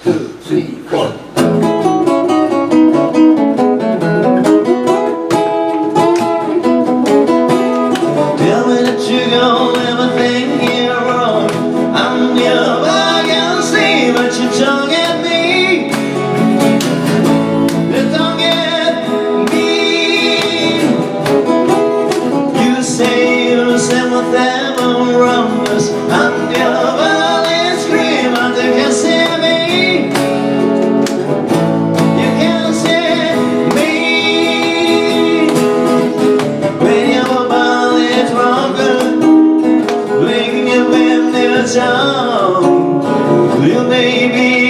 2, 3, 4. Tell me that you go, everything you're wrong. I'm your I can see, but you don't get me. You don't get me. You say whatever wrong was. I'm your valley scream, but you can't see me. You can't see me. When your body's broken, blinking your windows down, you may be